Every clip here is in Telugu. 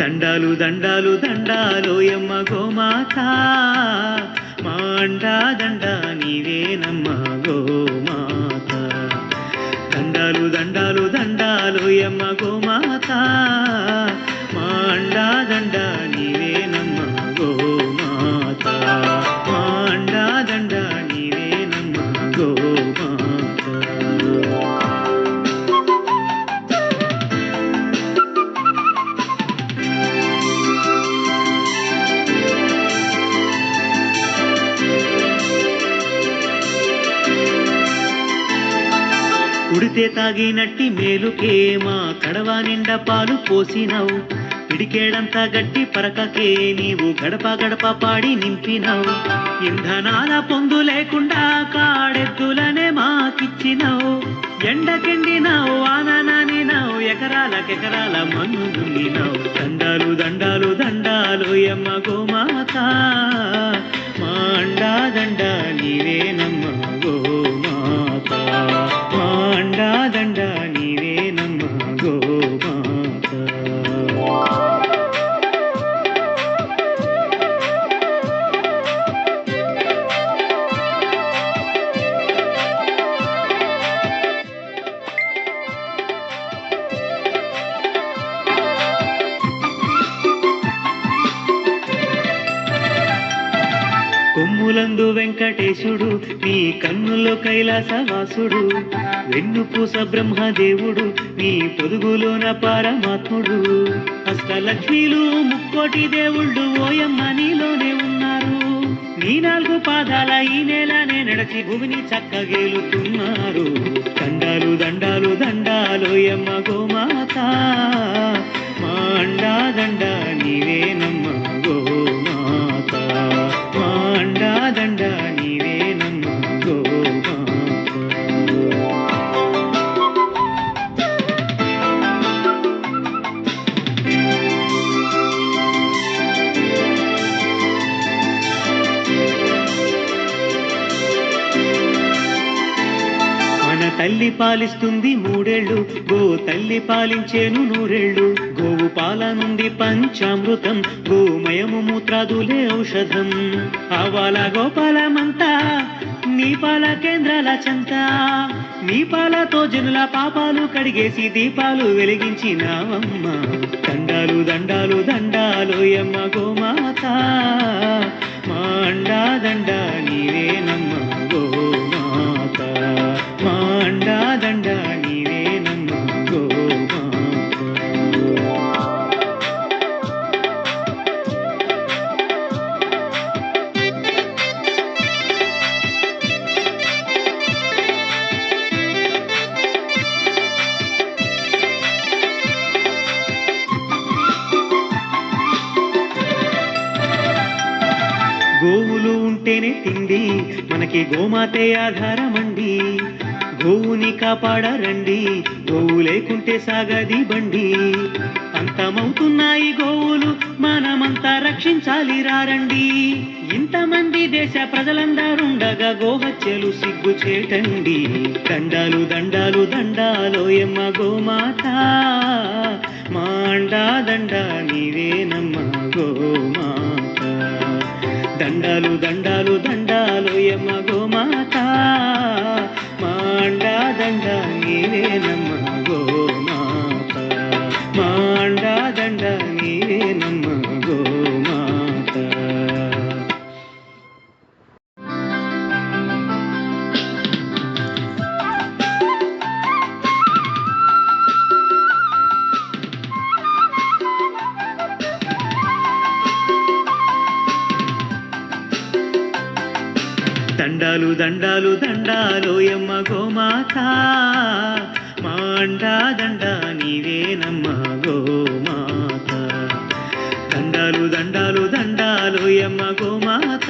దండాలు దండాలు దండాలోయమ్మ గోమాత మా అండా దండ నీవేనమ్మ గోమాత. దండాలు దండాలు దండాలోయమ్మ గోమాత మా అండా దండ నీవేనమ్మ గోమాత. మా అండా దండ నీవేనమ్మ గోమాత. కుడితే తాగినట్టి మేలుకే మా కడవ నిండా పాలు పోసినావు. పిడికేడంతా గట్టి పరకకే నీవు గడప గడప పాడి నింపినావు. ఇంధనాల పొందు లేకుండా కాడెద్దులనే మాకిచ్చినావు. ఎండకెండినావు ఆననానినావు ఎకరాలకెకరాల మన్ను దున్నినావు. దండాలు దండాలు దండాలోయమ్మ గోమాత మా అండా దండ నీవేనమ్మ గోమాత. మా అండా దండ నీవేనమ్మ గోమాత. కొమ్ములందు వెంకటేశుడు నీ కన్నుల్లో కైలాసవాసుడు. వెన్నుపూస బ్రహ్మదేవుడు నీ పొదుగులోన పరమాత్ముడు. అష్టలక్ష్మీలు ముక్కోటి దేవుళ్ళు ఓయమ్మ నీలోనే ఉన్నారు. నీ 4 పాదాల ఈ నేలనే నడిచి భూమిని చక్కగేలుతున్నారు. దండాలు దండాలు దండాలోయమ్మ గోమాత మా అండా దండ నీవేనమ్మ గోమాత. మా అండా దండ నీవేనమ్మ గోమాత. మన తల్లి పాలిస్తుంది 3 ఏళ్ళు, గో తల్లి పాలించేను 100 ఏళ్ళు. గోవు పాల నుండి పంచామృతం, గోమయము మూత్రాదులే ఔషధం. ఆవాల గోపాలమంతా నీ పాల కేంద్రాల చెంత. నీ పాలతో జనుల పాపాలు కడిగేసి దీపాలు వెలిగించినావమ్మ. దండాలు దండాలు దండాలోయమ్మ గోమాత మా అండా దండ నీవేనమ్మ గోమాత. మా అండా దండ నీవేనమ్మ గోమాత. గోవులు ఉంటేనే తిండి మనకి గోమాతే ఆధారమండి. గోవుని కాపాడరండి, గోవు లేకుంటే సాగది బండి. అంతమవుతున్నాయి గోవులు మనమంతా రక్షించాలి రారండి. ఇంతమంది దేశ ప్రజలందరుండగా గోహత్యలు సిగ్గు చేటండి. దండాలు దండాలు దండాలోయమ్మ గోమాత మా అండా దండ నీవేనమ్మ గోమాత. దండాలు దండాలు దండాలోయమ్మ గోమాత మా అండా దండ నీవేనమ్మ గోమాత. మా అండా దండ నీవేనమ్మ గోమాత. దండాలు దండాలు దండాలోయమ్మ గోమాత మా అండా దండ నీవేనమ్మ గోమాత. దండాలు దండాలు దండాలోయమ్మ గోమాత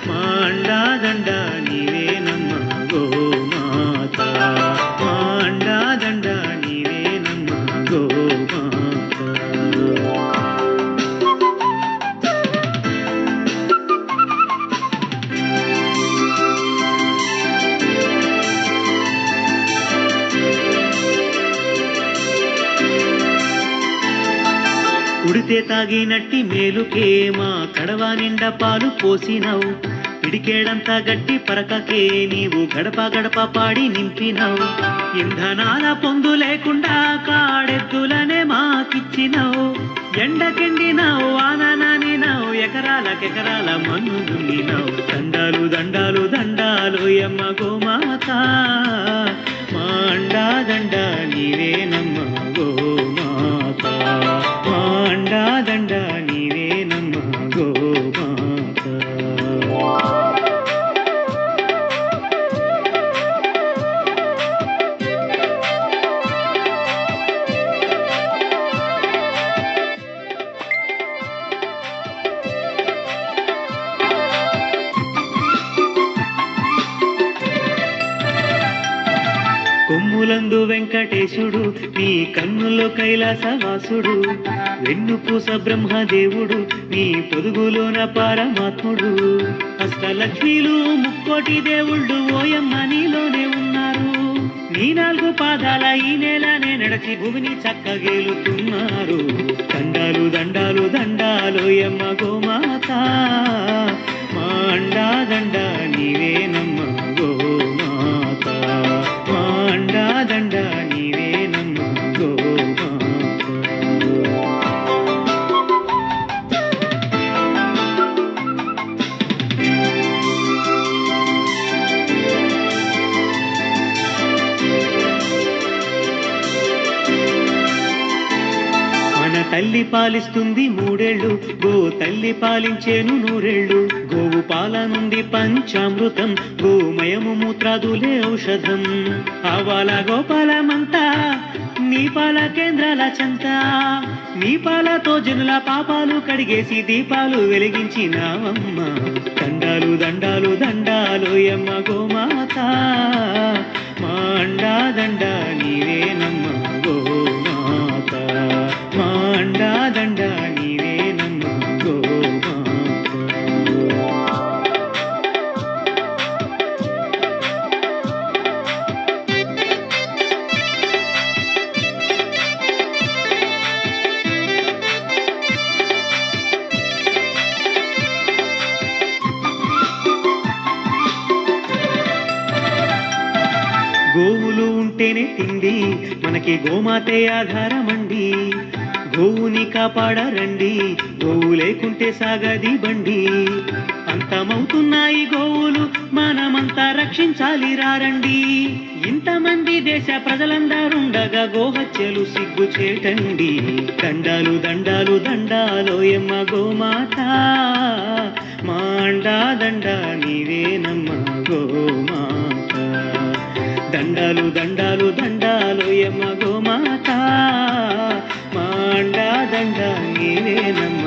మా అండా దండ నీవేనమ్మ గోమాత. మా అండా దండ నీవేనమ్మ గోమాత. ఉడితే తాగినట్టి మేలుకే మా కడవ నిండా పాలు పోసినావు. పిడికేడంతా గట్టి పరకకే నీవు గడప గడప పాడి నింపినావు. ఇంధనాల పొందు లేకుండా కాడెద్దులనే మాకిచ్చినావు. ఎండకెండినావు ఆననానినావు ఎకరాలకెకరాల మన్ను దున్నినావు. దండాలు దండాలు దండాలు యమ్మ గోమాత మా అండా దండ నీవేనమ్మ గోమాత. మా అండా దండ నీవేనమ్మ గోమాత. కొమ్ములందు వెంకటేశుడు నీ కన్నుల్లో కైలాసవాసుడు. వెన్నుపూస బ్రహ్మదేవుడు నీ పొదుగులోన పరమాత్ముడు. అష్టలక్ష్మీలు ముక్కోటి దేవుళ్ళు ఓయమ్మ నీలోనే ఉన్నారు. నీ 4 పాదాల ఈ నేలనే నడిచి భూమిని చక్కగేలుతున్నారు. దండాలు దండాలు దండాలు యమ్మ గోమాత మా అండా దండ నీవేనమ్మ గోమాత. మా అండా దండ నీవేనమ్మ గోమాత. మన తల్లి పాలిస్తుంది 3 ఏళ్ళు, గో తల్లి పాలించేను 100 ఏళ్ళు. గోవు పాల నుండి పంచామృతం, గోమయము మూత్రాదులే ఔషధం. ఆవాల గోపాలమంతా నీ పాల కేంద్రాల చెంత. నీ పాలతో జనుల పాపాలు కడిగేసి దీపాలు వెలిగించినావమ్మ. దండాలు దండాలు దండాలు యమ్మ గోమాత మా అండా దండ నీవేనమ్మ గోమాత. మా అండా దండ నీవేనమ్మ గోమాత. గోవులు ఉంటేనే తిండి మనకి గోమాతే ఆధారమండి. గోవుని కాపాడరండి, గోవు లేకుంటే సాగది బండి. అంతమవుతున్నాయి గోవులు మనమంతా రక్షించాలి రారండి. ఇంతమంది దేశ ప్రజలందరుండగా గోహత్యలు సిగ్గు చేటండి. దండాలు దండాలు దండాలో యమ్మ గోమాత మా అండా దండ నీవేనమ్మ గోమాత. దండాలు దండాలు దండాలు యమ్మ గోమాత మా అండా దండ నీవేనమ్మ